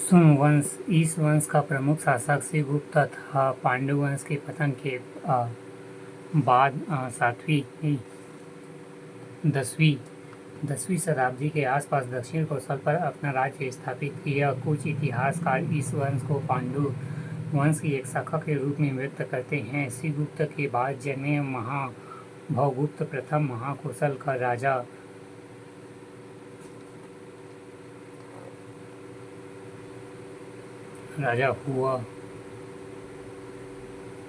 सुंग वंश इस वंश का प्रमुख शासक श्रीगुप्त था। पांडु वंश के पतन के बाद 7वीं 10वीं शताब्दी के आसपास दक्षिण कौशल पर अपना राज्य स्थापित किया। कुछ इतिहासकार इस वंश को पांडु वंश की एक शाखा के रूप में व्यक्त करते हैं। श्रीगुप्त के बाद जन्मे महाभवगुप्त प्रथम महाकौशल का राजा हुआ,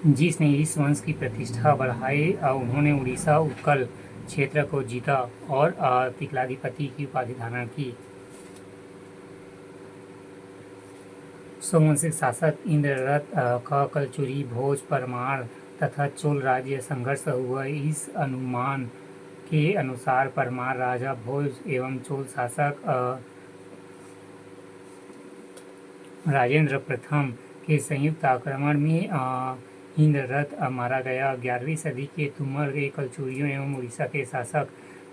जिसने इस वंश की प्रतिष्ठा बढ़ाई। उन्होंने उड़ीसा उत्कल क्षेत्र को जीता और तिकलाधिपति की उपाधि धारण की। सोमवंशी शासक इंद्ररथ का कलचुरी, भोज, परमार तथा चोल राज्य संघर्ष हुआ। इस अनुमान के अनुसार परमार राजा भोज एवं चोल शासक राजेंद्र प्रथम के संयुक्त आक्रमण में इंद्ररथ मारा गया। 11वीं सदी के तुमर के कलचुरियों एवं उड़ीसा के शासक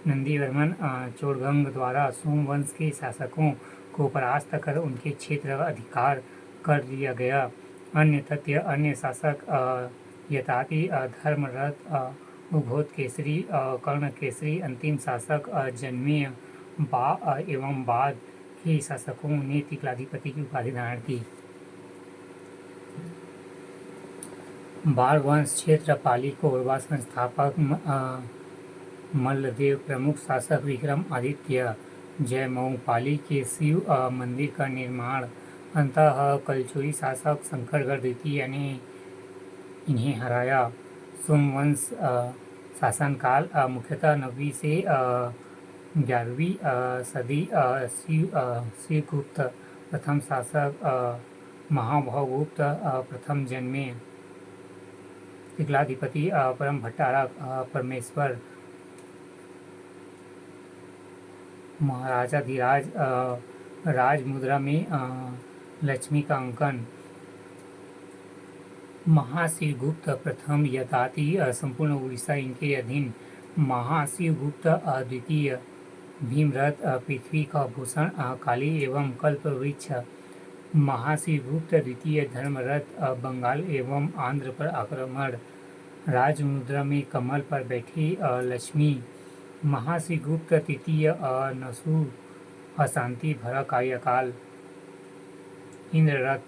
नंदीवर्मन चोड़गंग द्वारा सोमवंश के शासकों को परास्त कर उनके क्षेत्र का अधिकार कर लिया गया। अन्य तथ्य: अन्य शासक यताति, धर्मरथ, उघोत केसरी, कर्ण केसरी, अंतिम शासक जन्मेय एवं बाद के शासकों ने तिकलाधिपति की उपाधि धारण की। बाल वंश क्षेत्रपाली कोरबा संस्थापक मल्लदेव, प्रमुख शासक विक्रमादित्य जयमऊ, के शिव मंदिर का निर्माण। अंततः कलचुरी शासक शंकरगढ़ द्वितीय ने इन्हें हराया। सोमवंश शासनकाल मुख्यतः 9वीं से 11वीं सदी। श्रीगुप्त प्रथम शासक महाभवगुप्त प्रथम जन्मे। तिकलाधिपति परम भट्टारक परमेश्वर, महाराजाधिराज, राजमुद्रा में लक्ष्मी का अंकन। महाशिवगुप्त प्रथम यताति, संपूर्ण उड़ीसा इनके अधीन। महाशिवगुप्त द्वितीय भीमरथ, पृथ्वी का भूषण, काली एवं कल्पवृक्ष। महाशिवगुप्त द्वितीय धर्मरथ, बंगाल एवं आंध्र पर आक्रमण। राजमुद्रा में कमल पर बैठी लक्ष्मी। महाशिवगुप्त तृतीय नसु, अशांति भरा कार्यकाल। इंद्ररथ,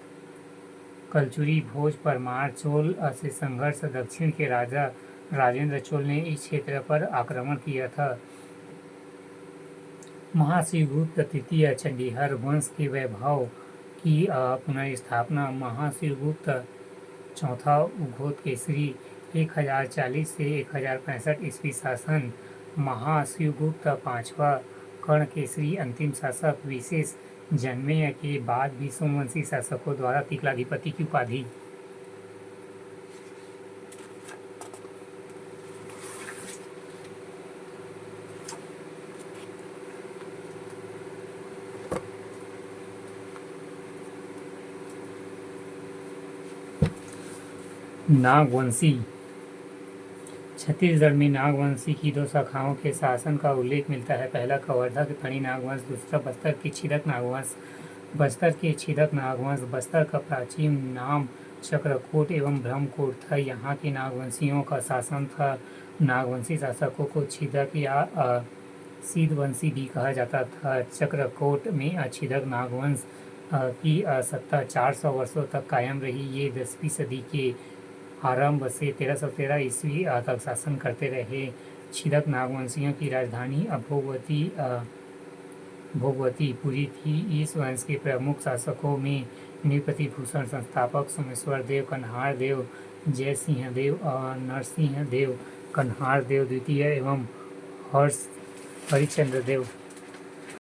कलचुरी, भोज, परमार, चोल से संघर्ष। दक्षिण के राजा राजेंद्र चोल ने इस क्षेत्र पर आक्रमण किया था। महाशिवगुप्त तृतीय चंडीहर वंश के वैभव की पुनर्स्थापना। महाशिवगुप्त चौथा उघोत केसरी, 1040 से 1065 ईस्वी शासन। महाशिवगुप्त पांचवा कर्ण केसरी, अंतिम शासक। विशेष जन्मेय के बाद भी सोमवंशी शासकों द्वारा तिकलाधिपति की उपाधि। नागवंशी। छत्तीसगढ़ में नागवंशी की 2 शाखाओं के शासन का उल्लेख मिलता है। पहला कवर्धा के फणी नागवंश, दूसरा बस्तर के छिदक नागवंश। बस्तर के छिदक नागवंश। बस्तर का प्राचीन नाम चक्रकोट एवं ब्रह्मकोट था। यहाँ के नागवंशियों का शासन था। नागवंशी शासकों को छिदक या सीधवंशी भी कहा जाता था। चक्रकोट में छिदक नागवंश की सत्ता 400 वर्षों तक कायम रही। ये 10वीं सदी के आरंभ से 1313 ईस्वी तक शासन करते रहे। छिदक नागवंशियों की राजधानी भोगवतीपुरी थी। इस वंश के प्रमुख शासकों में नृपति भूषण संस्थापक, सोमेश्वर देव, कन्हार देव, जय सिंह देव, नरसिंह देव, कन्हार देव द्वितीय एवं हरिश्चंद्र देव।